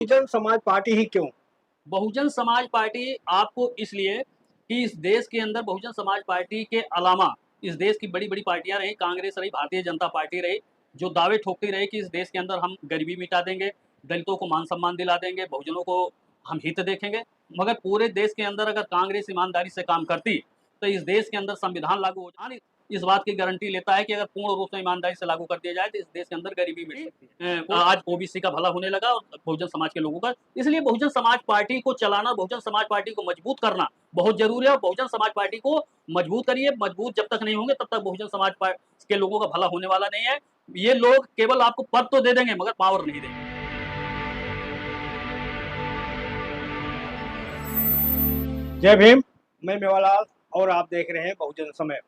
Bahujan Samaj party ही क्यों? Bahujan Samaj party आपको इसलिए कि इस देश के अंदर बहुजन समाज पार्टी के अलावा इस देश की बड़ी-बड़ी पार्टियाँ रही, कांग्रेस रही, भारतीय जनता पार्टी रही, जो दावे ठोकती रही कि इस देश के अंदर हम गरीबी मिटा देंगे, दलितों को मान-सम्मान दिला देंगे, बहुजनों को हम हित देखेंगे। मगर पूरे देश के अंदर अगर कांग्रेस ईमानदारी से काम करती, तो इस देश के अंदर संविधान लागू हो इस बात की गारंटी लेता है कि अगर पूर्ण रूप से ईमानदारी से लागू कर दिया जाए, तो इस देश के अंदर गरीबी मिट सकती है। आज ओबीसी का भला होने लगा और बहुजन समाज के लोगों का। इसलिए बहुजन समाज पार्टी को चलाना, बहुजन समाज पार्टी को मजबूत करना बहुत ज़रूरी है और बहुजन समाज पार्टी को मजबूत करिए। मजबूत जब तक नहीं होंगे, तब तक बहुजन समाज के लोगों का भला होने वाला नहीं है। ये लोग केवल आपको पद तो दे देंगे, मगर पावर नहीं देंगे। जय भीम। मैं मेवालाल और आप देख रहे हैं बहुजन समय।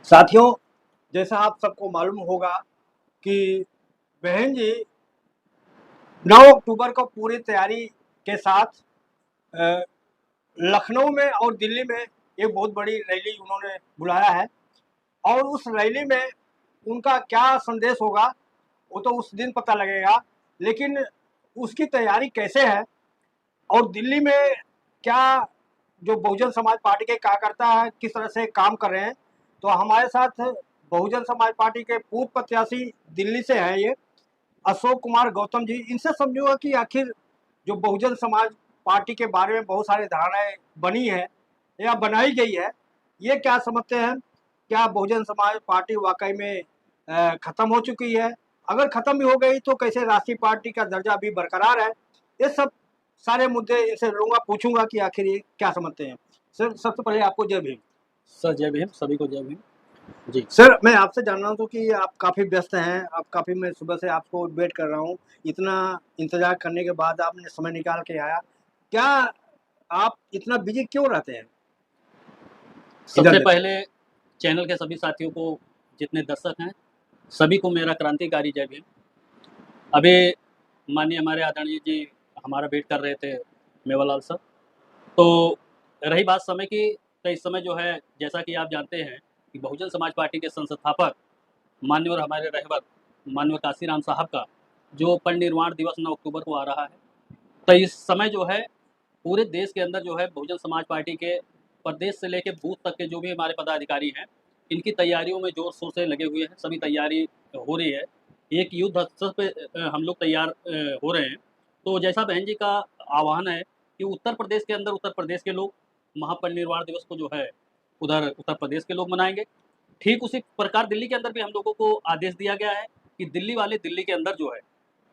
साथियों, जैसा आप सबको मालूम होगा कि बहन जी 9 अक्टूबर को पूरी तैयारी के साथ लखनऊ में और दिल्ली में एक बहुत बड़ी रैली उन्होंने बुलाया है और उस रैली में उनका क्या संदेश होगा वो तो उस दिन पता लगेगा, लेकिन उसकी तैयारी कैसे है और दिल्ली में क्या जो बहुजन समाज पार्टी के कार्यकर्ता है किस तरह से काम कर रहे हैं। तो हमारे साथ बहुजन समाज पार्टी के पूर्व प्रत्याशी दिल्ली से हैं ये अशोक कुमार गौतम जी। इनसे समझूंगा कि आखिर जो बहुजन समाज पार्टी के बारे में बहुत सारी धारणाएं बनी है या बनाई गई है, ये क्या समझते हैं? क्या बहुजन समाज पार्टी वाकई में खत्म हो चुकी है? अगर खत्म भी हो गई तो कैसे राष्ट्रीय पार्टी का दर्जा अभी बरकरार है? ये सब सारे मुद्दे इनसे लूंगा, पूछूंगा कि आखिर ये क्या समझते हैं। सर, सबसे पहले आपको जय भीम। सर जय भीम, सभी को जय भीम। जी सर, मैं आपसे जानना हूँ कि आप काफ़ी व्यस्त हैं, आप काफ़ी मैं सुबह से आपको वेट कर रहा हूँ। इतना इंतज़ार करने के बाद आपने समय निकाल के आया। क्या आप इतना बिज़ी क्यों रहते हैं? इधर सबसे देखिए। पहले चैनल के सभी साथियों को, जितने दर्शक हैं, सभी को मेरा क्रांतिकारी जय भीम। अभी माननीय हमारे आदरणीय जी हमारा वेट कर रहे थे, मेवालाल सर। तो रही बात समय की, तो इस समय जो है, जैसा कि आप जानते हैं कि बहुजन समाज पार्टी के संस्थापक माननीय और हमारे रहबर माननीय काशीराम साहब का जो परिनिर्वाण दिवस 9 अक्टूबर को आ रहा है। तो इस समय जो है पूरे देश के अंदर जो है बहुजन समाज पार्टी के प्रदेश से लेकर बूथ तक के जो भी हमारे पदाधिकारी हैं, इनकी तैयारियों में ज़ोर शोर से लगे हुए हैं। सभी तैयारी हो रही है। एक युद्ध स्तर पे हम लोग तैयार हो रहे हैं। तो जैसा बहन जी का आह्वान है कि उत्तर प्रदेश के अंदर उत्तर प्रदेश के लोग महापरिनिर्वाण दिवस को जो है उधर उत्तर प्रदेश के लोग मनाएंगे। ठीक उसी प्रकार दिल्ली के अंदर भी हम लोगों को आदेश दिया गया है कि दिल्ली वाले दिल्ली के अंदर जो है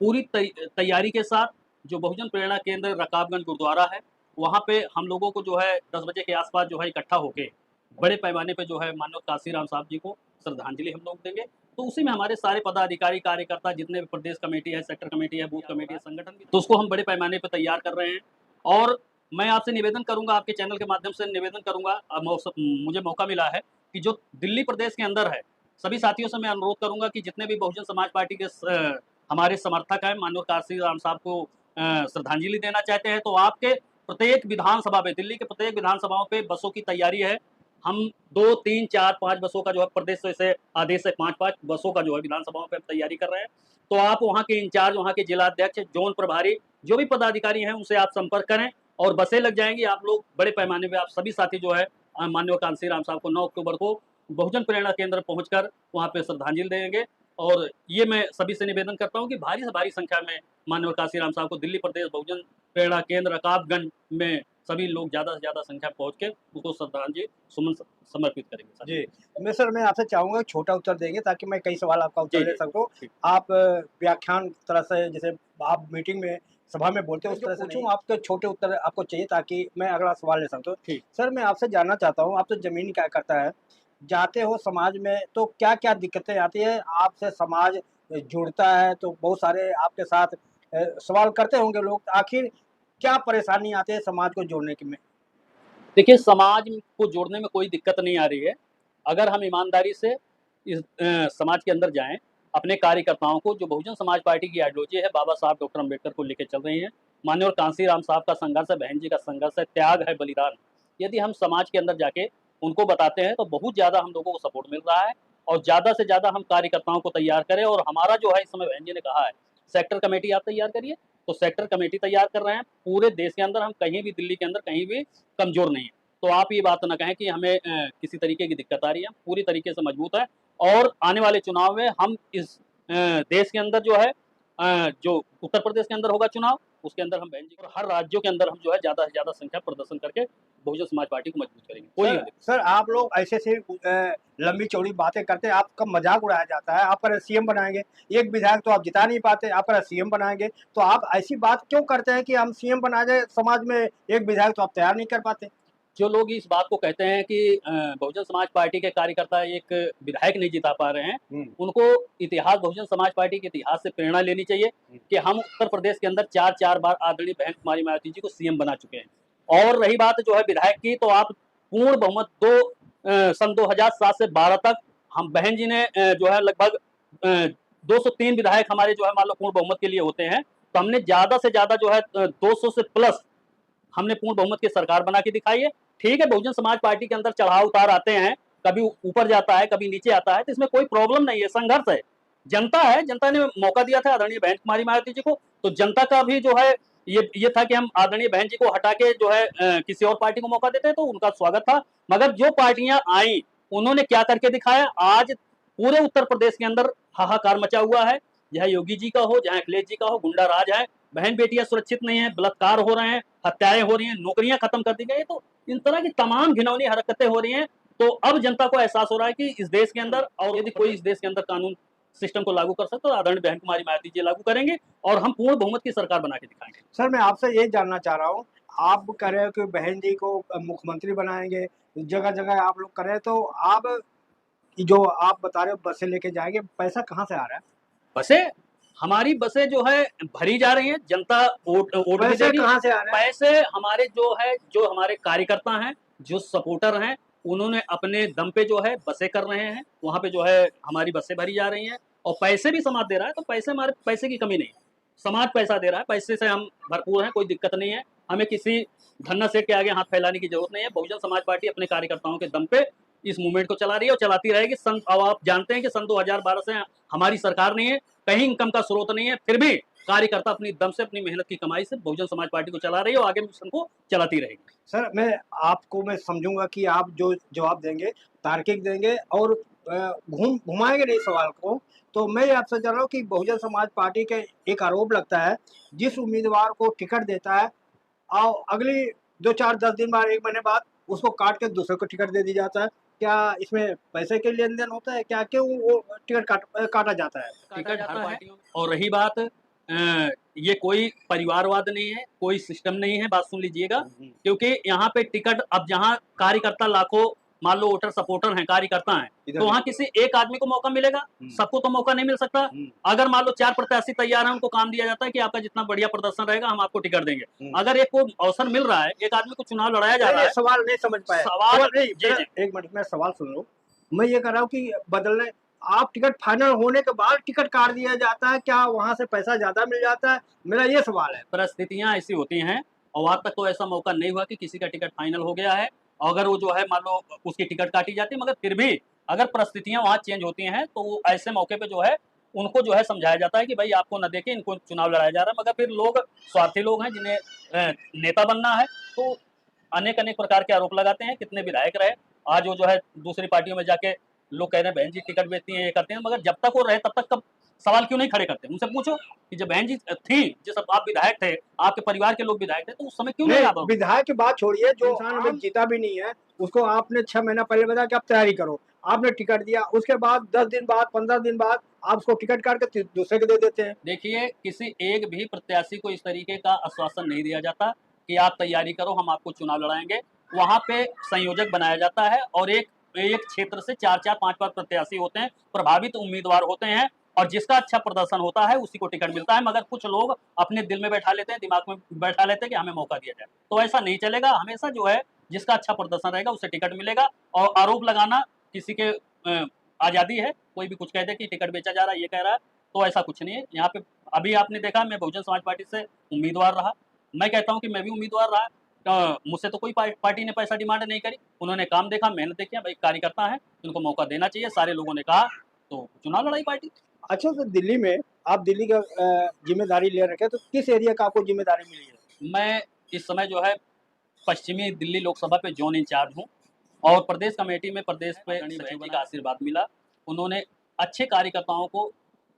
पूरी तैयारी के साथ जो बहुजन प्रेरणा केंद्र रकाबगंज गुरुद्वारा है, वहाँ पे हम लोगों को जो है 10 बजे के आसपास जो है इकट्ठा होके बड़े पैमाने पे जो है माननीय काशीराम साहब जी को श्रद्धांजलि हम लोग देंगे। तो उसी में हमारे सारे पदाधिकारी, कार्यकर्ता जितने भी प्रदेश कमेटी है, सेक्टर कमेटी है, बूथ कमेटी है, संगठन भी, तो उसको हम बड़े पैमाने पे तैयार कर रहे हैं। और मैं आपसे निवेदन करूँगा, आपके चैनल के माध्यम से निवेदन करूँगा, मुझे मौका मिला है कि जो दिल्ली प्रदेश के अंदर है, सभी साथियों से मैं अनुरोध करूँगा कि जितने भी बहुजन समाज पार्टी के हमारे समर्थक हैं, माननीय काशीराम साहब को श्रद्धांजलि देना चाहते हैं, तो आपके प्रत्येक विधानसभा में, दिल्ली के प्रत्येक विधानसभाओं पे बसों की तैयारी है। हम 2, 3, 4, 5 बसों का जो है प्रदेश से आदेश है 5-5 बसों का जो है विधानसभाओं पे हम तैयारी कर रहे हैं। तो आप वहाँ के इंचार्ज, वहाँ के जिला अध्यक्ष, जोन प्रभारी, जो भी पदाधिकारी हैं, उनसे आप संपर्क करें और बसें लग जाएँगी। आप लोग बड़े पैमाने पे, आप सभी साथी जो है माननीय कांशीराम साहब को 9 अक्टूबर को बहुजन प्रेरणा केंद्र पहुँचकर वहाँ पे श्रद्धांजलि देंगे। और ये मैं सभी से निवेदन करता हूँ कि भारी से भारी संख्या में माननीय काशीराम साहब को दिल्ली प्रदेश बहुजन प्रेरणा केंद्र रकाबगंज में सभी लोग ज़्यादा से ज़्यादा संख्या पहुँच के उनको श्रद्धांजलि सुमन समर्पित करेंगे सर। जी, मैं आपसे चाहूँगा छोटा उत्तर देंगे ताकि मैं कई सवाल आपका उत्तर जी, दे जी, सकूँ। ठीक। आप व्याख्यान तरह से जैसे आप मीटिंग में सभा में बोलते हैं उस तरह से पूछूँ, आपके छोटे उत्तर आपको चाहिए ताकि मैं अगला सवाल ले सकूँ। ठीक। सर, मैं आपसे जानना चाहता हूँ, आप तो ज़मीनी कार्यकर्ता हैं, जाते हो समाज में तो क्या-क्या दिक्कतें आती हैं? आपसे समाज जुड़ता है तो बहुत सारे आपके साथ सवाल करते होंगे लोग, आखिर क्या परेशानी आती है समाज को जोड़ने के में? देखिए, समाज को जोड़ने में कोई दिक्कत नहीं आ रही है। अगर हम ईमानदारी से इस समाज के अंदर जाएँ, अपने कार्यकर्ताओं को, जो बहुजन समाज पार्टी की आइडियोलॉजी है, बाबा साहब डॉक्टर अम्बेडकर को लेके चल रही हैं, माननीय और कांशीराम साहब का संघर्ष है, बहन जी का संघर्ष है, त्याग है, बलिदान। यदि हम समाज के अंदर जाके उनको बताते हैं, तो बहुत ज़्यादा हम लोगों को सपोर्ट मिल रहा है और ज़्यादा से ज़्यादा हम कार्यकर्ताओं को तैयार करें। और हमारा जो है इस समय बहन जी ने कहा है, सेक्टर कमेटी आप तैयार करिए, तो सेक्टर कमेटी तैयार कर रहे हैं। पूरे देश के अंदर हम कहीं भी, दिल्ली के अंदर कहीं भी कमज़ोर नहीं है। तो आप ये बात ना कहें कि हमें किसी तरीके की दिक्कत आ रही है, पूरी तरीके से मजबूत है। और आने वाले चुनाव में हम इस देश के अंदर जो है जो उत्तर प्रदेश के अंदर होगा चुनाव, उसके अंदर हम बहन जी और हर राज्यों के अंदर हम जो है ज़्यादा से ज़्यादा संख्या प्रदर्शन करके बहुजन समाज पार्टी को मजबूत करेंगे। कोई सर आप लोग ऐसे लंबी चौड़ी बातें करते हैं, आपका मजाक उड़ाया जाता है। आप अगर सीएम बनाएंगे, एक विधायक तो आप जिता नहीं पाते, आप अगर सीएम बनाएंगे तो आप ऐसी बात क्यों करते हैं कि हम सीएम बना जाए, समाज में एक विधायक तो आप तैयार नहीं कर पाते। जो लोग इस बात को कहते हैं कि बहुजन समाज पार्टी के कार्यकर्ता एक विधायक नहीं जिता पा रहे हैं, उनको इतिहास, बहुजन समाज पार्टी के इतिहास से प्रेरणा लेनी चाहिए कि हम उत्तर प्रदेश के अंदर 4 बार आदरणीय बहन कुमारी मायावती जी को सीएम बना चुके हैं। और रही बात जो है विधायक की, तो आप पूर्ण बहुमत सन 2007 से 12 तक हम बहन जी ने जो है लगभग 203 विधायक हमारे जो है मान लो पूर्ण बहुमत के लिए होते हैं, तो हमने ज़्यादा से ज़्यादा जो है 200 से प्लस हमने पूर्ण बहुमत की सरकार बना के दिखाई है। ठीक है, बहुजन समाज पार्टी के अंदर चढ़ाव उतार आते हैं, कभी ऊपर जाता है, कभी नीचे आता है, तो इसमें कोई प्रॉब्लम नहीं है, संघर्ष है। जनता है, जनता ने मौका दिया था आदरणीय बहन कुमारी मायावती जी को, तो जनता का भी जो है ये था कि हम आदरणीय बहन जी को हटा के जो है किसी और पार्टी को मौका देते, तो उनका स्वागत था। मगर जो पार्टियां आई, उन्होंने क्या करके दिखाया, आज पूरे उत्तर प्रदेश के अंदर हाहाकार मचा हुआ है। चाहे योगी जी का हो, चाहे अखिलेश जी का हो, गुंडा राज है, बहन बेटियां सुरक्षित नहीं है, बलात्कार हो रहे हैं, हत्याएं हो रही हैं, नौकरियां खत्म कर दी गई। तो इन तरह की तमाम घिनौनी हरकतें हो रही हैं। तो अब जनता को एहसास हो रहा है कि इस देश के अंदर, और यदि कोई इस देश के अंदर कानून सिस्टम को लागू कर सकता है तो आदरणीय बहन कुमारी मायावती जी लागू करेंगे और हम पूर्ण बहुमत की सरकार बना के दिखाएंगे। सर मैं आपसे ये जानना चाह रहा हूँ, आप कह रहे हो कि बहन जी को मुख्यमंत्री बनाएंगे, जगह जगह आप लोग कर रहे हैं, तो आप जो आप बता रहे हो बसें लेके जाएंगे, पैसा कहाँ से आ रहा है? बसें, हमारी बसें जो है भरी जा रही हैं, जनता वोट भी पैसे देगी। कहाँ से आ रहे हैं? पैसे हमारे जो है, जो हमारे कार्यकर्ता हैं, जो सपोर्टर हैं, उन्होंने अपने दम पे जो है बसें कर रहे हैं, वहाँ पे जो है हमारी बसें भरी जा रही हैं और पैसे भी समाज दे रहा है। तो पैसे, हमारे पैसे की कमी नहीं है, समाज पैसा दे रहा है, पैसे से हम भरपूर हैं, कोई दिक्कत नहीं है। हमें किसी धन्ना सेठ के आगे हाथ फैलाने की जरूरत नहीं है। बहुजन समाज पार्टी अपने कार्यकर्ताओं के दम पे इस मूवमेंट को चला रही है और चलाती रहेगी। अब आप जानते हैं कि सन 2012 से हमारी सरकार नहीं है, कहीं इनकम का स्रोत नहीं है, फिर भी कार्यकर्ता अपनी दम से, अपनी मेहनत की कमाई से बहुजन समाज पार्टी को चला रही है और आगे मिशन को चलाती रहेगी। सर मैं समझूंगा कि आप जो जवाब देंगे तार्किक देंगे और घुमाएंगे नहीं सवाल को। तो मैं आपसे जान रहा हूँ कि बहुजन समाज पार्टी के एक आरोप लगता है, जिस उम्मीदवार को टिकट देता है और अगली 2 4 10 दिन बाद, 1 महीने बाद उसको काट के दूसरे को टिकट दे दी जाता है। क्या इसमें पैसे के लेन देन होता है? क्या क्यों वो टिकट काटा जाता है? टिकट हर पार्टियों में। और रही बात ये कोई परिवारवाद नहीं है, कोई सिस्टम नहीं है, बात सुन लीजिएगा। क्योंकि यहाँ पे टिकट, अब जहाँ कार्यकर्ता लाखों मान लो वोटर सपोर्टर हैं, कार्यकर्ता हैं, तो वहाँ किसी एक आदमी को मौका मिलेगा, सबको तो मौका नहीं मिल सकता। अगर मान लो 4 प्रत्याशी तैयार हैं, उनको काम दिया जाता है कि आपका जितना बढ़िया प्रदर्शन रहेगा हम आपको टिकट देंगे। अगर एक को अवसर मिल रहा है, एक आदमी को चुनाव लड़ाया जा रहा है, सवाल नहीं समझ पाया। सवाल नहीं, जी जी, 1 मिनट में सवाल सुन लो। मैं ये कह रहा हूँ कि बदलने, आप टिकट फाइनल होने के बाद टिकट काट दिया जाता है, क्या वहां से पैसा ज्यादा मिल जाता है? मेरा ये सवाल है। परिस्थितियां ऐसी होती हैं और आज तक तो ऐसा मौका नहीं हुआ कि किसी का टिकट फाइनल हो गया है, अगर वो जो है मान लो उसकी टिकट काटी जाती है। मगर फिर भी अगर परिस्थितियां वहाँ चेंज होती हैं तो वो ऐसे मौके पे जो है उनको जो है समझाया जाता है कि भाई आपको न देके इनको चुनाव लड़ाया जा रहा है। मगर फिर लोग स्वार्थी लोग हैं, जिन्हें नेता बनना है, तो अनेक अनेक प्रकार के आरोप लगाते हैं। कितने विधायक रहे, आज वो जो है दूसरी पार्टियों में जाके लोग कह रहे हैं बहन जी टिकट बेचती हैं, ये करते हैं, मगर जब तक वो रहे तब तक कब सवाल क्यों नहीं खड़े करते? उनसे पूछो कि जब बहन जी थी, जिस आप विधायक थे, आपके परिवार के लोग विधायक थे, तो उस समय क्यों नहीं आप? विधायक की बात छोड़िए, जो इंसान अभी जीता भी नहीं है उसको आपने 6 महीना पहले बताया कि आप तैयारी करो, आपने टिकट दिया, उसके बाद 10 दिन बाद, 15 दिन बाद आप उसको टिकट काट के दूसरे को दे देते हैं। देखिए, किसी एक भी प्रत्याशी को इस तरीके का आश्वासन नहीं दिया जाता कि आप तैयारी करो, हम आपको चुनाव लड़ाएंगे। वहाँ पे संयोजक बनाया जाता है और एक एक क्षेत्र से 4-4 5-5 प्रत्याशी होते हैं, प्रभावित उम्मीदवार होते हैं और जिसका अच्छा प्रदर्शन होता है उसी को टिकट मिलता है। मगर कुछ लोग अपने दिल में बैठा लेते हैं, दिमाग में बैठा लेते हैं कि हमें मौका दिया जाए, तो ऐसा नहीं चलेगा। हमेशा जो है जिसका अच्छा प्रदर्शन रहेगा उसे टिकट मिलेगा। और आरोप लगाना किसी के आज़ादी है, कोई भी कुछ कह दे कि टिकट बेचा जा रहा है, ये कह रहा है, तो ऐसा कुछ नहीं है यहाँ पे। अभी आपने देखा, मैं बहुजन समाज पार्टी से उम्मीदवार रहा, मैं कहता हूँ कि मैं भी उम्मीदवार रहा, मुझसे तो कोई पार्टी ने पैसा डिमांड नहीं करी। उन्होंने काम देखा, मेहनत देखी, भाई कार्यकर्ता हैं, उनको मौका देना चाहिए, सारे लोगों ने कहा, तो चुनाव लड़ाई पार्टी। अच्छा, तो दिल्ली में आप दिल्ली का जिम्मेदारी ले रखे हैं, तो किस एरिया का आपको जिम्मेदारी मिली है? मैं इस समय जो है पश्चिमी दिल्ली लोकसभा पे जोन इंचार्ज हूँ और प्रदेश कमेटी में प्रदेश पे सचिव जी का आशीर्वाद मिला। उन्होंने अच्छे कार्यकर्ताओं को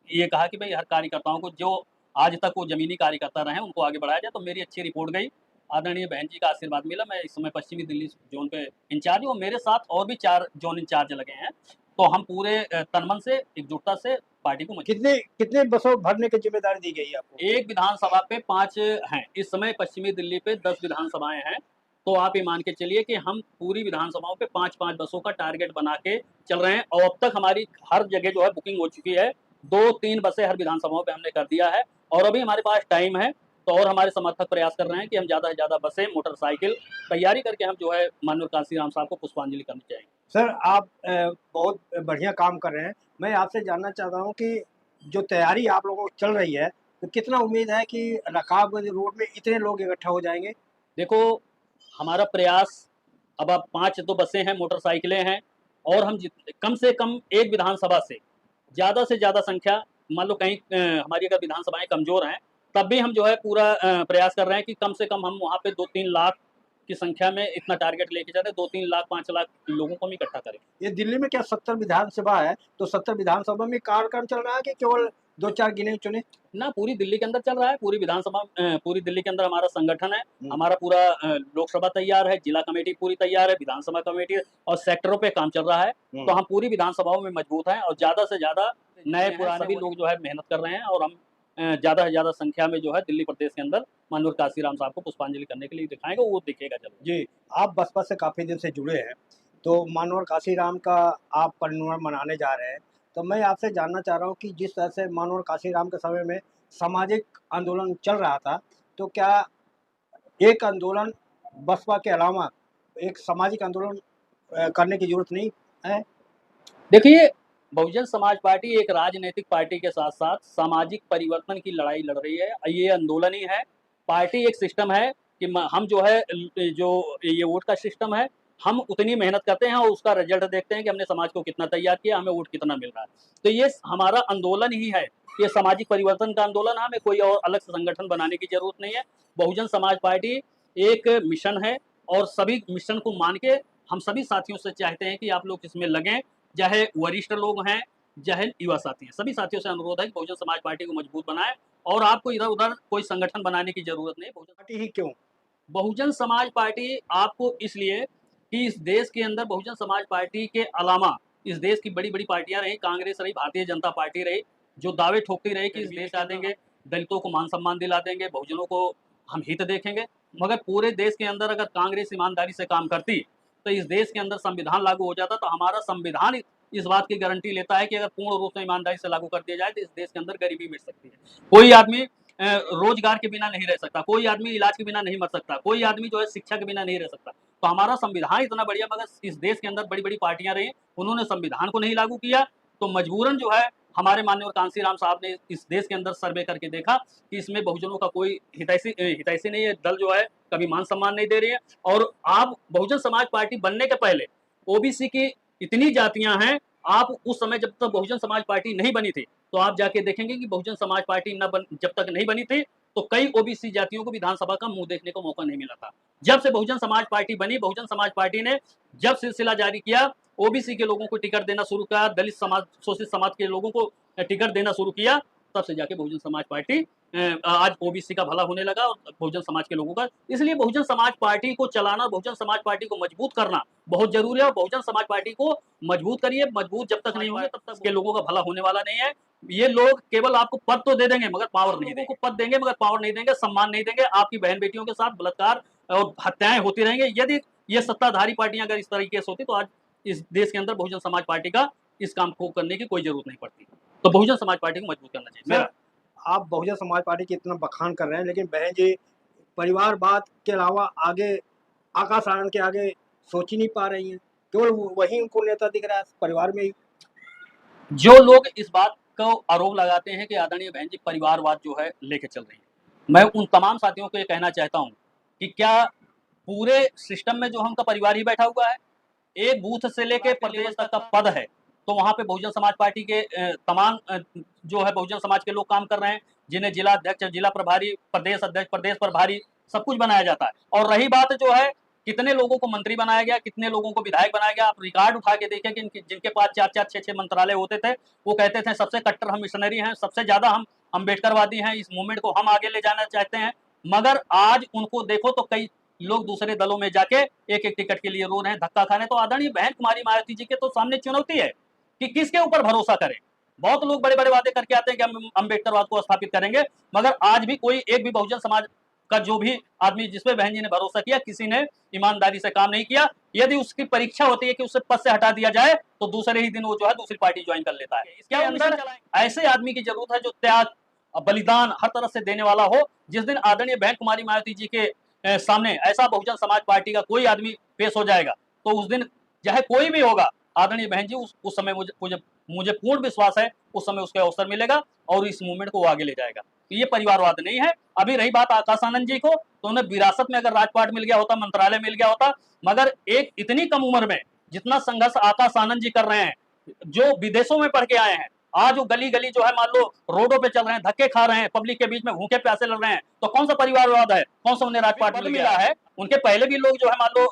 ये कहा कि भाई हर कार्यकर्ताओं को जो आज तक वो जमीनी कार्यकर्ता रहे उनको आगे बढ़ाया जाए, तो मेरी अच्छी रिपोर्ट गई। आदरणीय बहन जी का आशीर्वाद मिला। मैं इस समय पश्चिमी दिल्ली जोन पे इंचार्ज हूँ और मेरे साथ और भी 4 जोन इंचार्ज लगे हैं। तो हम पूरे तन-मन से, एकजुटता से पार्टी को कितने कितने बसों भरने की जिम्मेदारी दी गई है आपको? एक विधानसभा पे 5 हैं। इस समय पश्चिमी दिल्ली पे 10 विधानसभाएं हैं। तो आप ये मान के चलिए कि हम पूरी विधानसभाओं पे 5-5 बसों का टारगेट बना के चल रहे हैं और अब तक हमारी हर जगह जो है बुकिंग हो चुकी है। 2-3 बसें हर विधानसभाओं पे हमने कर दिया है और अभी हमारे पास टाइम है, तो और हमारे समर्थक प्रयास कर रहे हैं कि हम ज़्यादा से ज़्यादा बसें, मोटरसाइकिल तैयारी करके हम जो है माननीय कांशीराम साहब को पुष्पांजलि करनी चाहिए। सर, आप बहुत बढ़िया काम कर रहे हैं। मैं आपसे जानना चाहता हूँ कि जो तैयारी आप लोगों की चल रही है, तो कितना उम्मीद है कि रकाबगंज रोड में इतने लोग इकट्ठा हो जाएँगे? देखो, हमारा प्रयास अब आप 5 तो बसें हैं, मोटरसाइकिलें हैं और हम कम से कम एक विधानसभा से ज़्यादा संख्या, मान लो कहीं हमारी अगर विधानसभाएँ कमज़ोर हैं, तब भी हम जो है पूरा प्रयास कर रहे हैं कि कम से कम हम वहाँ पे 2-3 लाख की संख्या में इतना टारगेट लेके जा रहे हैं, 2-3 लाख, 5 लाख लोगों को हम इकट्ठा करें। ये दिल्ली में क्या 70 विधानसभा है, तो 70 विधानसभा में कार्यक्रम चल रहा है कि केवल 2-4 गिने-चुने? ना, पूरी दिल्ली के अंदर चल रहा है, पूरी विधानसभा पूरी दिल्ली के अंदर हमारा संगठन है, हमारा पूरा लोकसभा तैयार है, जिला कमेटी पूरी तैयार है, विधानसभा कमेटी और सेक्टरों पे काम चल रहा है। तो हम पूरी विधानसभाओं में मजबूत हैं और ज़्यादा से ज़्यादा नए पुराने भी लोग जो है मेहनत कर रहे हैं और हम ज़्यादा से ज़्यादा संख्या में जो है दिल्ली प्रदेश के अंदर माननीय कांशीराम साहब को पुष्पांजलि करने के लिए दिखाएँगे, वो दिखेगा ज़रूर। जी, आप बसपा से काफ़ी दिन से जुड़े हैं, तो मानवर काशीराम का आप परिनिर्वाण मनाने जा रहे हैं। तो मैं आपसे जानना चाह रहा हूँ कि जिस तरह से मानवर काशीराम के समय में सामाजिक आंदोलन चल रहा था, तो क्या एक आंदोलन बसपा के अलावा एक सामाजिक आंदोलन करने की ज़रूरत नहीं है? देखिए, बहुजन समाज पार्टी एक राजनीतिक पार्टी के साथ-साथ सामाजिक परिवर्तन की लड़ाई लड़ रही है। ये आंदोलन ही है। पार्टी एक सिस्टम है कि हम जो है जो ये वोट का सिस्टम है, हम उतनी मेहनत करते हैं और उसका रिजल्ट देखते हैं कि हमने समाज को कितना तैयार किया, हमें वोट कितना मिल रहा है। तो ये हमारा आंदोलन ही है। ये सामाजिक परिवर्तन का आंदोलन है, हमें कोई और अलग से संगठन बनाने की ज़रूरत नहीं है। बहुजन समाज पार्टी एक मिशन है और सभी मिशन को मान के हम सभी साथियों से चाहते हैं कि आप लोग इसमें लगें, चाहे वरिष्ठ लोग हैं, चाहे युवा साथी हैं। सभी साथियों से अनुरोध है कि बहुजन समाज पार्टी को मजबूत बनाएँ और आपको इधर-उधर कोई संगठन बनाने की ज़रूरत नहीं है। पार्टी ही क्यों? बहुजन समाज पार्टी आपको इसलिए कि इस देश के अंदर बहुजन समाज पार्टी के अलावा इस देश की बड़ी-बड़ी पार्टियाँ रही, कांग्रेस रही, भारतीय जनता पार्टी रही, जो दावे ठोकती रही कि इस देश आ देंगे, दलितों को मान-सम्मान दिला देंगे, बहुजनों को हम हित देखेंगे। मगर पूरे देश के अंदर अगर कांग्रेस ईमानदारी से काम करती, तो इस देश के अंदर संविधान लागू हो जाता। तो हमारा संविधान इस बात की गारंटी लेता है कि अगर पूर्ण रूप से ईमानदारी से लागू कर दिया जाए, तो इस देश के अंदर गरीबी मिट सकती है। कोई आदमी रोजगार के बिना नहीं रह सकता, कोई आदमी इलाज के बिना नहीं मर सकता, कोई आदमी जो है शिक्षा के बिना नहीं रह सकता। तो हमारा संविधान इतना बढ़िया, मगर इस देश के अंदर बड़ी-बड़ी पार्टियाँ रहीं, उन्होंने संविधान को नहीं लागू किया, तो मजबूरन जो है हमारे माननीय कांशीराम साहब ने इस देश के अंदर सर्वे करके देखा कि इसमें बहुजनों का कोई हितैषी नहीं है, दल जो है कभी मान-सम्मान नहीं दे रही है। और आप बहुजन समाज पार्टी बनने के पहले ओबीसी की इतनी जातियाँ हैं, आप उस समय जब तक बहुजन समाज पार्टी नहीं बनी थी, तो आप जाके देखेंगे कि बहुजन समाज पार्टी जब तक नहीं बनी थी, तो कई ओबीसी जातियों को विधानसभा का मुंह देखने को मौका नहीं मिला था। जब से बहुजन समाज पार्टी बनी, बहुजन समाज पार्टी ने जब सिलसिला जारी किया, ओबीसी के लोगों को टिकट देना शुरू किया, दलित समाज, शोषित समाज के लोगों को टिकट देना शुरू किया, तब से जाके बहुजन समाज पार्टी आज ओबीसी का भला होने लगा और बहुजन समाज के लोगों का। इसलिए बहुजन समाज पार्टी को चलाना, बहुजन समाज पार्टी को मजबूत करना बहुत जरूरी है और बहुजन समाज पार्टी को मजबूत करिए। मजबूत जब तक नहीं होंगे तब तक के लोगों का भला होने वाला नहीं है। ये लोग केवल आपको पद तो दे देंगे मगर पावर नहीं देंगे, पद देंगे मगर पावर नहीं देंगे, सम्मान नहीं देंगे। आपकी बहन बेटियों के साथ बलात्कार और हत्याएं होती रहेंगी। यदि ये सत्ताधारी पार्टियां अगर इस तरीके से होती, तो आज इस देश के अंदर बहुजन समाज पार्टी का इस काम को करने की कोई जरूरत नहीं पड़ती। तो बहुजन समाज पार्टी को मजबूत करना चाहिए। सर, आप बहुजन समाज पार्टी की इतना बखान कर रहे हैं, लेकिन बहन जी परिवारवाद के अलावा आगे आकाश आनंद के आगे सोच ही नहीं पा रही हैं। केवल वही उनको नेता दिख रहा है परिवार में ही। जो लोग इस बात को आरोप लगाते हैं कि आदरणीय बहन जी परिवारवाद जो है लेके चल रही है, मैं उन तमाम साथियों को ये कहना चाहता हूं कि क्या पूरे सिस्टम में जो उनका परिवार ही बैठा हुआ है? एक बूथ से लेके प्रदेश तक का पद है, तो वहाँ पे बहुजन समाज पार्टी के तमाम जो है बहुजन समाज के लोग काम कर रहे हैं, जिन्हें जिला अध्यक्ष, जिला प्रभारी, प्रदेश अध्यक्ष, प्रदेश प्रभारी सब कुछ बनाया जाता है। और रही बात जो है कितने लोगों को मंत्री बनाया गया, कितने लोगों को विधायक बनाया गया, आप रिकॉर्ड उठा के देखें कि जिनके पास 4-4, 6-6 मंत्रालय होते थे, वो कहते थे सबसे कट्टर हम मिशनरी हैं, सबसे ज़्यादा हम अम्बेडकरवादी हैं, इस मूवमेंट को हम आगे ले जाना चाहते हैं। मगर आज उनको देखो तो कई लोग दूसरे दलों में जाके एक-एक टिकट के लिए रो रहे हैं, धक्का खा रहे हैं। तो आदरणीय बहन कुमारी मायावती जी के तो सामने चुनौती है कि किसके ऊपर भरोसा करें। बहुत लोग बड़े-बड़े वादे करके आते हैं कि हम अम्बेडकरवाद को स्थापित करेंगे, मगर आज भी कोई एक भी बहुजन समाज का जो भी आदमी जिस पे बहन जी ने भरोसा किया, किसी ने ईमानदारी से काम नहीं किया। यदि उसकी परीक्षा होती है कि उसे पद से हटा दिया जाए, तो दूसरे ही दिन वो जो है दूसरी पार्टी ज्वाइन कर लेता है। इसके अंदर ऐसे आदमी की जरूरत है जो त्याग, बलिदान हर तरह से देने वाला हो। जिस दिन आदरणीय बहन कुमारी मायावती जी के सामने ऐसा बहुजन समाज पार्टी का कोई आदमी पेश हो जाएगा, तो उस दिन चाहे कोई भी होगा, आदरणीय बहन जी उस समय मुझे पूर्ण विश्वास है उस समय उसको अवसर मिलेगा और इस मूवमेंट को वो आगे ले जाएगा। तो ये परिवारवाद नहीं है। अभी रही बात आकाश आनंद जी को, तो उन्हें विरासत में अगर राजपाट मिल गया होता, मंत्रालय मिल गया होता, मगर एक इतनी कम उम्र में जितना संघर्ष आकाश आनंद जी कर रहे हैं, जो विदेशों में पढ़ के आए हैं, आज वो गली गली जो है मान लो रोडों पे चल रहे हैं, धक्के खा रहे हैं, पब्लिक के बीच में भूखे प्यासे लड़ रहे हैं, तो कौन सा परिवारवाद है, कौन सा उन्हें राजपाट मिला है। उनके पहले भी लोग जो है मान लो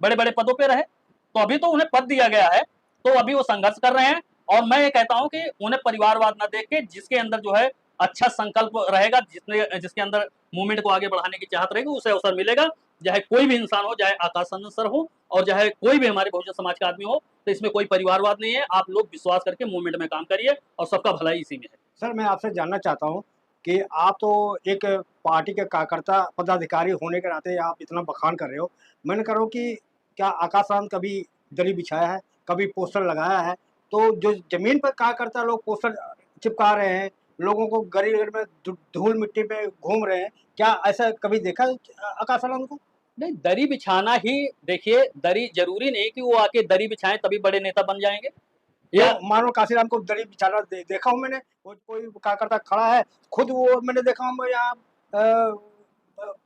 बड़े बड़े पदों पे रहे, तो अभी तो उन्हें पद दिया गया है, तो अभी वो संघर्ष कर रहे हैं। और मैं ये कहता हूं कि उन्हें परिवारवाद न देख के जिसके अंदर जो है अच्छा संकल्प रहेगा, जिसके अंदर मूवमेंट को आगे बढ़ाने की चाहत रहेगी, उसे अवसर मिलेगा। चाहे कोई भी इंसान हो, चाहे आकाश आनंद सर हो और चाहे कोई भी हमारे बहुजन समाज का आदमी हो, तो इसमें कोई परिवारवाद नहीं है। आप लोग विश्वास करके मूवमेंट में काम करिए और सबका भलाई इसी में है। सर, मैं आपसे जानना चाहता हूँ कि आप तो एक पार्टी के कार्यकर्ता पदाधिकारी होने के नाते आप इतना बखान कर रहे हो। मैंने कह रहा हूँ कि क्या आकाश आनंद कभी दरी बिछाया है, कभी पोस्टर लगाया है? तो जो ज़मीन पर कार्यकर्ता लोग पोस्टर चिपका रहे हैं, लोगों को गली-गली में धूल मिट्टी में घूम रहे हैं, क्या ऐसा कभी देखा है आकाश आनंद को? नहीं, दरी बिछाना ही देखिए, दरी जरूरी नहीं कि वो आके दरी बिछाएं तभी बड़े नेता बन जाएंगे। या तो मानो काशीराम को दलित बिचारा देखा हूँ मैंने, वो कोई कार्यकर्ता खड़ा है, खुद वो मैंने देखा हूँ, मैं यहाँ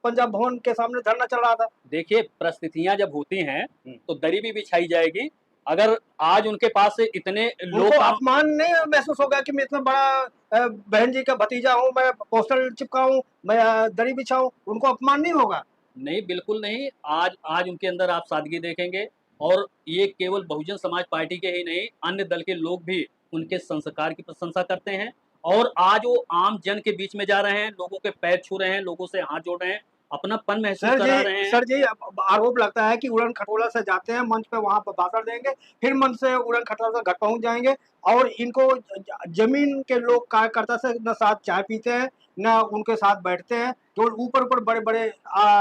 पंजाब भवन के सामने धरना चल रहा था। देखिए, परिस्थितियां जब होती हैं तो दरी भी बिछाई जाएगी। अगर आज उनके पास से इतने लोग उनको अपमान नहीं महसूस होगा कि मैं इतना बड़ा बहन जी का भतीजा हूँ, मैं पोस्टर चिपकाऊं, मैं दरी बिछाऊं, उनको अपमान नहीं होगा? नहीं, बिल्कुल नहीं। आज आज उनके अंदर आप सादगी देखेंगे और ये केवल बहुजन समाज पार्टी के ही नहीं, अन्य दल के लोग भी उनके संस्कार की प्रशंसा करते हैं। और आज वो आम जन के बीच में जा रहे हैं, लोगों के पैर छू रहे हैं, लोगों से हाथ जोड़ रहे हैं, अपनापन महसूस करा रहे हैं। सर जी, आरोप लगता है कि उड़न खटोला से जाते हैं मंच पे, वहां पर भाषण देंगे, फिर मंच से उड़न खटोला से घर पहुंच जाएंगे, और इनको जमीन के लोग कार्यकर्ता से न साथ चाय पीते हैं, न उनके साथ बैठते हैं। तो ऊपर ऊपर बड़े बड़े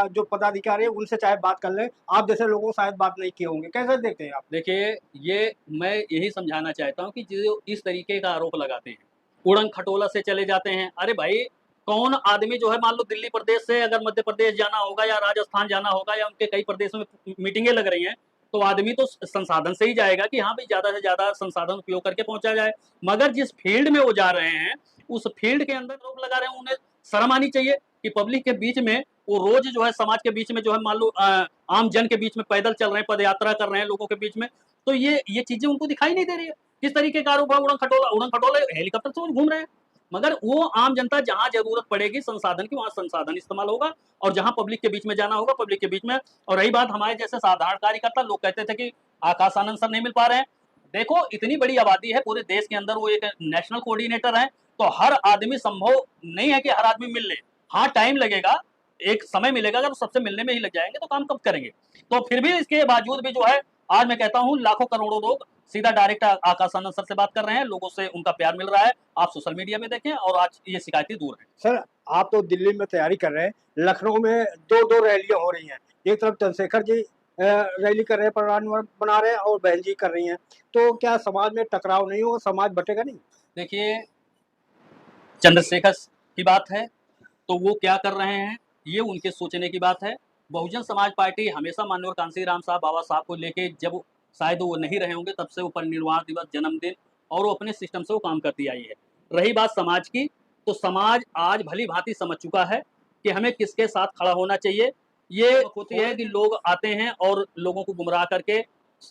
जो पदाधिकारी है उनसे चाहे बात कर लें, आप जैसे लोगों शायद बात नहीं किए होंगे। कैसे देखते हैं आप? देखिए, ये मैं यही समझाना चाहता हूँ कि जो इस तरीके का आरोप लगाते हैं, उड़न खटोला से चले जाते हैं। अरे भाई, कौन आदमी जो है मान लो दिल्ली प्रदेश से अगर मध्य प्रदेश जाना होगा या राजस्थान जाना होगा या उनके कई प्रदेशों में मीटिंगें लग रही हैं, तो आदमी तो संसाधन से ही जाएगा कि हाँ भाई ज़्यादा से ज़्यादा संसाधन उपयोग करके पहुंचा जाए। मगर जिस फील्ड में वो जा रहे हैं, उस फील्ड के अंदर आरोप लगा रहे हैं, उन्हें शर्म आनी चाहिए कि पब्लिक के बीच में वो रोज जो है समाज के बीच में जो है मान लो आम जन के बीच में पैदल चल रहे हैं, पद यात्रा कर रहे हैं लोगों के बीच में, तो ये चीजें उनको दिखाई नहीं दे रही है। किस तरीके का आरोप है? उड़न खटोला हेलीकॉप्टर से वो घूम रहे हैं। मगर वो आम जनता जहां जरूरत पड़ेगी संसाधन की, वहां संसाधन इस्तेमाल होगा, और जहां पब्लिक के बीच में जाना होगा पब्लिक के बीच में। और रही बात हमारे जैसे साधारण कार्यकर्ता, लोग कहते थे कि आकाश आनंद सर नहीं मिल पा रहे हैं। देखो, इतनी बड़ी आबादी है पूरे देश के अंदर, वो एक नेशनल कोऑर्डिनेटर है, तो हर आदमी संभव नहीं है कि हर आदमी मिल ले। हाँ, टाइम लगेगा, एक समय मिलेगा। अगर सबसे मिलने में ही लग जाएंगे तो काम कब करेंगे? तो फिर भी इसके बावजूद भी जो है, आज मैं कहता हूँ लाखों करोड़ों लोग सीधा डायरेक्ट आकाश आनंद सर से बात कर रहे हैं, लोगों से उनका प्यार मिल रहा है। आप सोशल मीडिया में देखें, और आज ये शिकायतें दूर हैं। सर, आप तो दिल्ली में तैयारी कर रहे हैं, लखनऊ में दो रैलियां हो रही हैं। एक तरफ चंद्रशेखर जी रैली कर रहे हैं, परिवार बना रहे हैं, और बहन जी कर रही हैं। तो क्या समाज में टकराव नहीं होगा, समाज बटेगा नहीं? देखिए, चंद्रशेखर की बात है तो वो क्या कर रहे हैं, ये उनके सोचने की बात है। बहुजन समाज पार्टी हमेशा माननीय कांशीराम साहब, बाबा साहब को लेके, जब शायद वो नहीं रहे होंगे तब से वो परिनिर्वाण दिवस, जन्मदिन और वो अपने सिस्टम से वो काम करती आई है। रही बात समाज की, तो समाज आज भली भांति समझ चुका है कि हमें किसके साथ खड़ा होना चाहिए। ये होती है कि लोग आते हैं और लोगों को गुमराह करके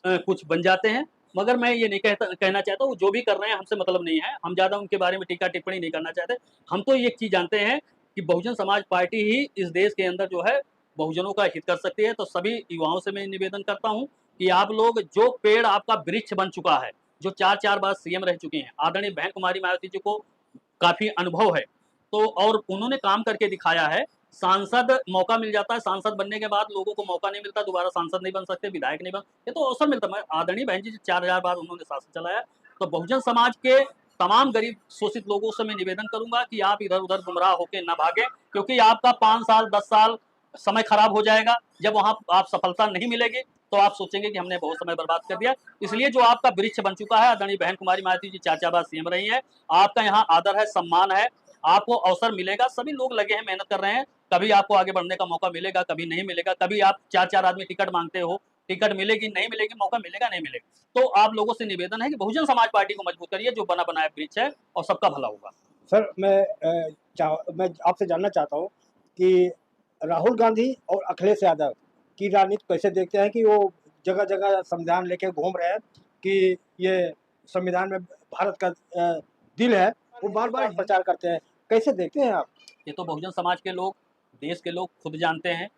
कुछ बन जाते हैं, मगर मैं ये नहीं कहना चाहता, वो जो भी कर रहे हैं हमसे मतलब नहीं है, हम ज़्यादा उनके बारे में टीका टिप्पणी नहीं करना चाहते। हम तो एक चीज़ जानते हैं कि बहुजन समाज पार्टी ही इस देश के अंदर जो है बहुजनों का हित कर सकती है। तो सभी युवाओं से मैं निवेदन करता हूँ कि आप लोग, जो पेड़ आपका वृक्ष बन चुका है, जो 4-4 बार सीएम रह चुकी हैं, आदरणीय बहन कुमारी मायावती जी को काफ़ी अनुभव है, तो और उन्होंने काम करके दिखाया है। सांसद मौका मिल जाता है, सांसद बनने के बाद लोगों को मौका नहीं मिलता, दोबारा सांसद नहीं बन सकते, विधायक नहीं बन, ये तो अवसर मिलता है। आदरणीय बहन जी 4000 बार उन्होंने शासन चलाया। तो बहुजन समाज के तमाम गरीब शोषित लोगों से मैं निवेदन करूंगा कि आप इधर उधर गुमराह होकर न भागे, क्योंकि आपका 5 साल 10 साल समय खराब हो जाएगा। जब वहां आप सफलता नहीं मिलेगी तो आप सोचेंगे कि हमने बहुत समय बर्बाद कर दिया। इसलिए जो आपका वृक्ष बन चुका है, आदरणीय बहन कुमारी मायावती जी 4-4 बार सीएम रही है, आपका यहाँ आदर है, सम्मान है, आपको अवसर मिलेगा। सभी लोग लगे हैं, मेहनत कर रहे हैं, कभी आपको आगे बढ़ने का मौका मिलेगा, कभी नहीं मिलेगा। कभी आप 4-4 आदमी टिकट मांगते हो, टिकट मिलेगी नहीं मिलेगी, मौका मिलेगा नहीं मिलेगा। तो आप लोगों से निवेदन है कि बहुजन समाज पार्टी को मजबूत करिए, जो बना बनाया वृक्ष है, और सबका भला होगा। सर मैं आपसे जानना चाहता हूँ कि राहुल गांधी और अखिलेश यादव की राजनीति कैसे देखते हैं कि वो जगह जगह संविधान लेके घूम रहे हैं कि ये संविधान में भारत का दिल है, वो बार बार प्रचार करते हैं, कैसे देखते हैं आप? ये तो बहुजन समाज के लोग, देश के लोग खुद जानते हैं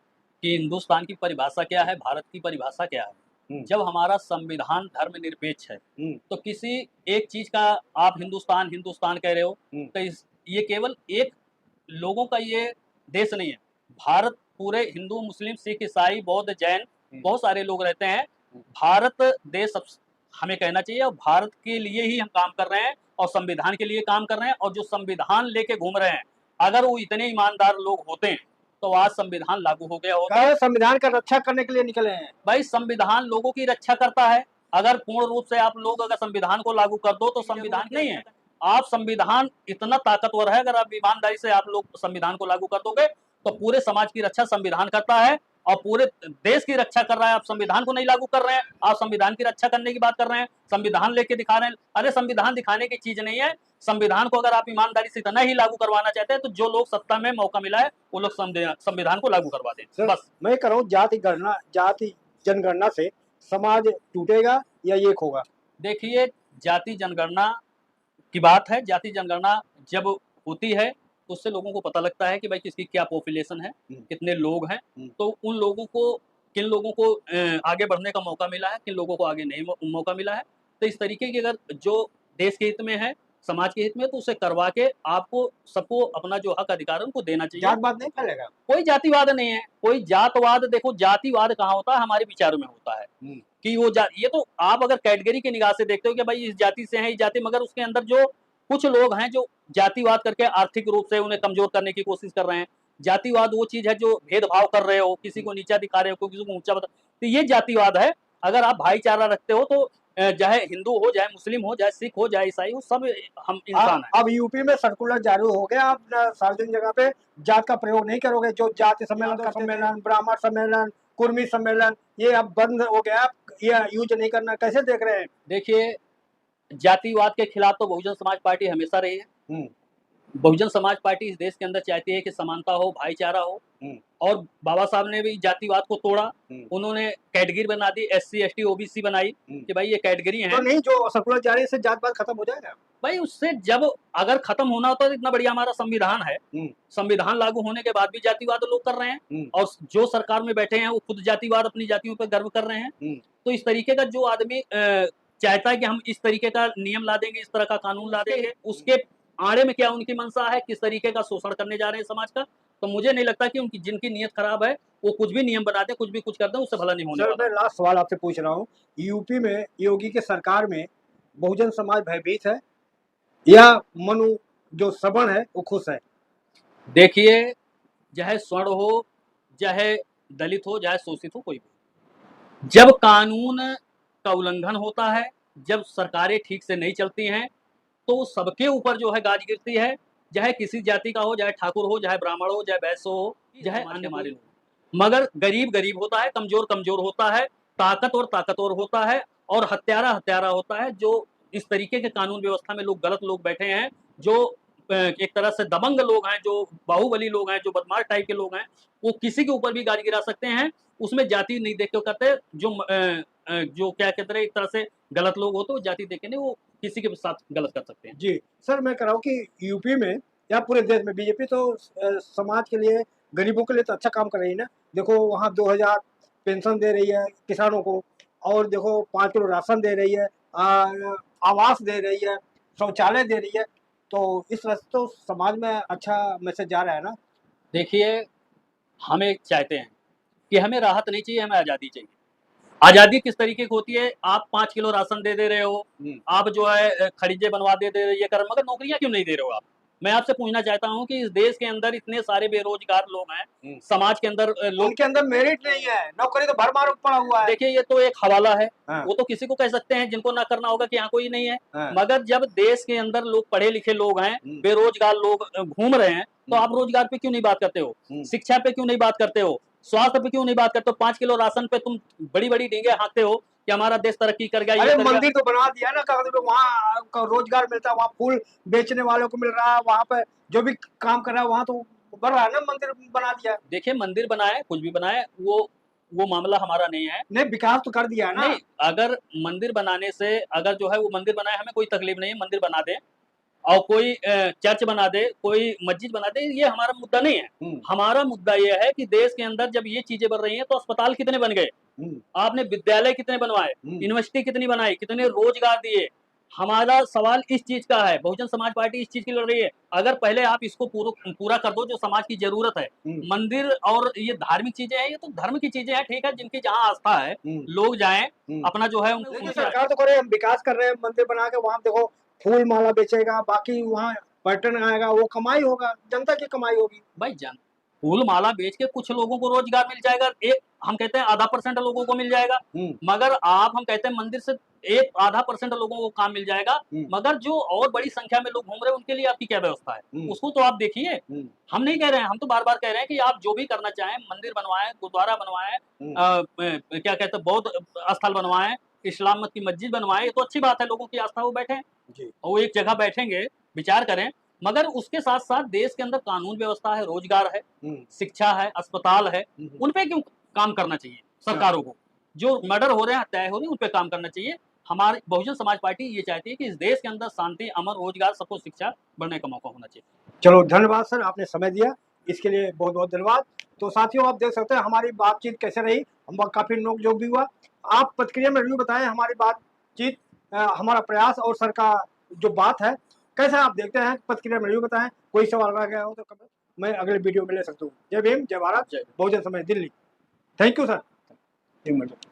कि हिंदुस्तान की परिभाषा क्या है, भारत की परिभाषा क्या है। जब हमारा संविधान धर्मनिरपेक्ष है, तो किसी एक चीज का आप हिंदुस्तान हिंदुस्तान कह रहे हो, तो ये केवल एक लोगों का ये देश नहीं है। भारत पूरे हिंदू मुस्लिम सिख ईसाई बौद्ध जैन बहुत सारे लोग रहते हैं। भारत देश हमें कहना चाहिए, और भारत के लिए ही हम काम कर रहे हैं और संविधान के लिए काम कर रहे हैं। और जो संविधान लेके घूम रहे हैं, अगर वो इतने ईमानदार लोग होते तो आज संविधान लागू हो गया होता। संविधान का रक्षा करने के लिए निकले हैं भाई, संविधान लोगों की रक्षा करता है। अगर पूर्ण रूप से आप लोग अगर संविधान को लागू कर दो तो संविधान नहीं है। आप संविधान इतना ताकतवर है, अगर आप ईमानदारी से आप लोग संविधान को लागू कर दोगे तो पूरे समाज की रक्षा संविधान करता है और पूरे देश की रक्षा कर रहा है। आप संविधान को नहीं लागू कर रहे हैं, आप संविधान की रक्षा करने की बात कर रहे हैं, संविधान लेके दिखा रहे हैं। अरे संविधान दिखाने की चीज नहीं है। संविधान को अगर आप ईमानदारी से इतना ही लागू करवाना चाहते हैं तो जो लोग सत्ता में मौका मिला है वो लोग संविधान को लागू करवा दें बस। मैं कह रहा हूँ जाति जनगणना से समाज टूटेगा या एक होगा? देखिए, जाति जनगणना की बात है। जाति जनगणना जब होती है तो उससे लोगों को पता लगता है कि भाई किसकी क्या पॉपुलेशन है, कितने लोग हैं, तो उन लोगों को, किन लोगों को आगे बढ़ने का मौका मिला है, किन लोगों को आगे नहीं मौका मिला है। तो इस तरीके की अगर जो देश के हित में है, समाज के हित में, तो उसे करवा के आपको सबको अपना जो हक अधिकार है उनको देना चाहिए। जातवाद नहीं फैलेगा? कोई जातिवाद नहीं है, कोई जातवाद। देखो, जातिवाद कहाँ होता है, हमारे विचारों में होता है कि वो ये तो आप अगर कैटेगरी की निगाह से देखते हो कि भाई इस जाति से है, इस जाति, मगर उसके अंदर जो कुछ लोग हैं जो जातिवाद करके आर्थिक रूप से उन्हें कमजोर करने की कोशिश कर रहे हैं। जातिवाद वो चीज है जो भेदभाव कर रहे हो, किसी को नीचा दिखा रहे हो, किसी को ऊंचा बता, तो ये जातिवाद है। अगर आप भाईचारा रखते हो तो चाहे हिंदू हो, चाहे मुस्लिम हो, चाहे सिख हो, चाहे ईसाई हो, सब हम इंसान हैं। अब यूपी में सर्कुलर जारी हो गया, आप सार्वजनिक जगह पे जात का प्रयोग नहीं करोगे। जो जाति सम्मेलन, ब्राह्मण सम्मेलन, कुर्मी सम्मेलन, ये अब बंद हो गया, ये यूज नहीं करना, कैसे देख रहे हैं? देखिए, जातिवाद के खिलाफ तो बहुजन समाज पार्टी हमेशा रही है। बहुजन समाज पार्टी इस देश के अंदर चाहती है कि समानता हो, भाईचारा हो, और बाबा साहब ने भी जातिवाद को तोड़ा। उन्होंने कैटेगरी बना दी, SC ST OBC बनाई कि भाई ये कैटेगरी है। तो नहीं, जो सर्कुलर जारी से जातवाद खत्म हो जाएगा? भाई उससे जब अगर खत्म होना होता तो इतना बढ़िया हमारा संविधान है, संविधान लागू होने के बाद भी जातिवाद लोग कर रहे हैं, और जो सरकार में बैठे हैं वो खुद जातिवाद, अपनी जातियों पर गर्व कर रहे हैं। तो इस तरीके का जो आदमी चाहता है कि हम इस तरीके का नियम ला देंगे, इस तरह का कानून ला देंगे, उसके आड़े में क्या उनकी मंशा है, किस तरीके का शोषण करने जा रहे हैं समाज का। तो मुझे नहीं लगता कि उनकी, जिनकी नीयत खराब है, वो कुछ भी नियम बना दे, कुछ भी कुछ कर दे, उससे भला नहीं होने वाला। मैं लास्ट सवाल आपसे पूछ रहा हूँ, यूपी में योगी के सरकार में बहुजन समाज भयभीत है या मनु जो सवर्ण है वो खुश है? देखिए, चाहे स्वर्ण हो, चाहे दलित हो, चाहे शोषित हो, कोई भी, जब कानून का उल्लंघन होता है, जब सरकारें ठीक से नहीं चलती हैं, तो सबके ऊपर जो है गाज गिरती है। चाहे किसी जाति का हो, चाहे ठाकुर हो, चाहे ब्राह्मण हो, चाहे वैश्य हो, चाहे अन्य हमारे लोग। मगर गरीब गरीब होता है, कमजोर कमजोर होता है, ताकतवर ताकतवर होता है, और हत्यारा हत्यारा होता है। जो इस तरीके के कानून व्यवस्था में लोग, गलत लोग बैठे हैं, जो एक तरह से दबंग लोग हैं, जो बाहुबली लोग हैं, जो बदमाश टाइप के लोग हैं, वो किसी के ऊपर भी गाज गिरा सकते हैं। उसमें जाति नहीं देख के करते। जो जो क्या कहते हैं, एक तरह से गलत लोग हो तो जाति देख के नहीं, वो किसी के साथ गलत कर सकते हैं। जी सर, मैं कह रहा हूँ कि यूपी में या पूरे देश में बीजेपी तो समाज के लिए, गरीबों के लिए तो अच्छा काम कर रही है ना। देखो वहाँ 2000 पेंशन दे रही है किसानों को, और देखो 5 किलो राशन दे रही है, आवास दे रही है, शौचालय दे रही है। तो इस तरह से तो समाज में अच्छा मैसेज जा रहा है ना। देखिए, हम एक चाहते हैं कि हमें राहत नहीं चाहिए, हमें आज़ादी चाहिए। आज़ादी किस तरीके की होती है, आप 5 किलो राशन दे रहे हो, आप जो है खरीदे बनवा दे रहे हो, ये कर, मगर नौकरियाँ क्यों नहीं दे रहे हो आप? मैं आपसे पूछना चाहता हूँ कि इस देश के अंदर इतने सारे बेरोज़गार लोग हैं, समाज के अंदर लोग, उनके अंदर मेरिट नहीं है, नौकरी तो भरमार पड़ा हुआ है। देखिए ये तो एक हवाला है, हाँ। वो तो किसी को कह सकते हैं जिनको ना करना होगा कि यहाँ कोई नहीं है। हाँ। मगर जब देश के अंदर लोग पढ़े लिखे लोग हैं, बेरोजगार लोग घूम रहे हैं, तो आप रोजगार पे क्यों नहीं बात करते हो? शिक्षा पे क्यों नहीं बात करते हो? स्वास्थ्य पे क्यों नहीं बात करते हो? 5 किलो राशन पे तुम बड़ी-बड़ी डींगे हाँकते हो कि हमारा देश तरक्की कर गया, ये अरे कर गया। मंदिर तो बना दिया ना, वहाँ का रोजगार मिलता है, वहाँ फूल बेचने वालों को मिल रहा है, वहाँ पे जो भी काम कर रहा है वहाँ तो बढ़ रहा है ना, मंदिर बना दिया। देखिए मंदिर बनाए, कुछ भी बनाए, वो मामला हमारा नहीं है। नहीं, विकास तो कर दिया है ना। नहीं, अगर मंदिर बनाने से, अगर जो है वो मंदिर बनाए, हमें कोई तकलीफ नहीं है, मंदिर बना दें और कोई चर्च बना दे, कोई मस्जिद बना दे, ये हमारा मुद्दा नहीं है। हमारा मुद्दा ये है कि देश के अंदर जब ये चीजें बढ़ रही हैं तो अस्पताल कितने बन गए, आपने विद्यालय कितने बनवाए, यूनिवर्सिटी कितनी बनाई, कितने रोजगार दिए। हमारा सवाल इस चीज का है, बहुजन समाज पार्टी इस चीज की लड़ रही है। अगर पहले आप इसको पूरा कर दो जो समाज की जरूरत है। मंदिर और ये धार्मिक चीजें हैं, ये तो धर्म की चीजें हैं, ठीक है, जिनकी जहाँ आस्था है लोग जाएं, अपना जो है सरकार तो करे, हम विकास कर रहे हैं, मंदिर बना के वहाँ देखो फूल माला बेचेगा, बाकी वहाँ पर्यटन आएगा, वो कमाई होगा, जनता की कमाई होगी। भाई फूल माला बेच के कुछ लोगों को रोजगार मिल जाएगा, एक हम कहते हैं आधा % लोगों को मिल जाएगा, मगर आप हम कहते हैं मंदिर से एक आधा % लोगों को काम मिल जाएगा, मगर जो और बड़ी संख्या में लोग घूम रहे हैं उनके लिए आपकी क्या व्यवस्था है, उसको तो आप देखिए। हम नहीं कह रहे हैं, हम तो बार बार कह रहे हैं कि आप जो भी करना चाहें, मंदिर बनवाएं, गुरुद्वारा बनवाएं, क्या कहते हैं बौद्ध स्थल बनवाएं, इस्लाम मत की मस्जिद बनवाएं, ये तो अच्छी बात है, लोगों की आस्था वो बैठे और वो एक जगह बैठेंगे, विचार करें, मगर उसके साथ साथ देश के अंदर कानून व्यवस्था है, रोजगार है, शिक्षा है, अस्पताल है, उन पे क्यों काम करना चाहिए सरकारों को? जो मर्डर हो रहे हैं, हत्याएं हो रही हैं, उन पे काम करना चाहिए। हमारी बहुजन समाज पार्टी ये चाहती है कि इस देश के अंदर शांति, अमन, रोजगार, सबको शिक्षा बढ़ने का मौका होना चाहिए। चलो धन्यवाद सर, आपने समय दिया, इसके लिए बहुत बहुत धन्यवाद। तो साथियों, आप देख सकते हैं हमारी बातचीत कैसे रही, हम काफी नोक-झोंक भी हुआ। आप प्रतिक्रिया में जरूर बताएं हमारी बातचीत, हमारा प्रयास और सर का जो बात है कैसा आप देखते हैं, प्रतिक्रिया में जरूर बताएं। कोई सवाल रह गया हो तो मैं अगले वीडियो में ले सकता हूँ। जय भीम, जय Bharat, Bahujan Samaj Delhi. Thank you sir. एक मिनट।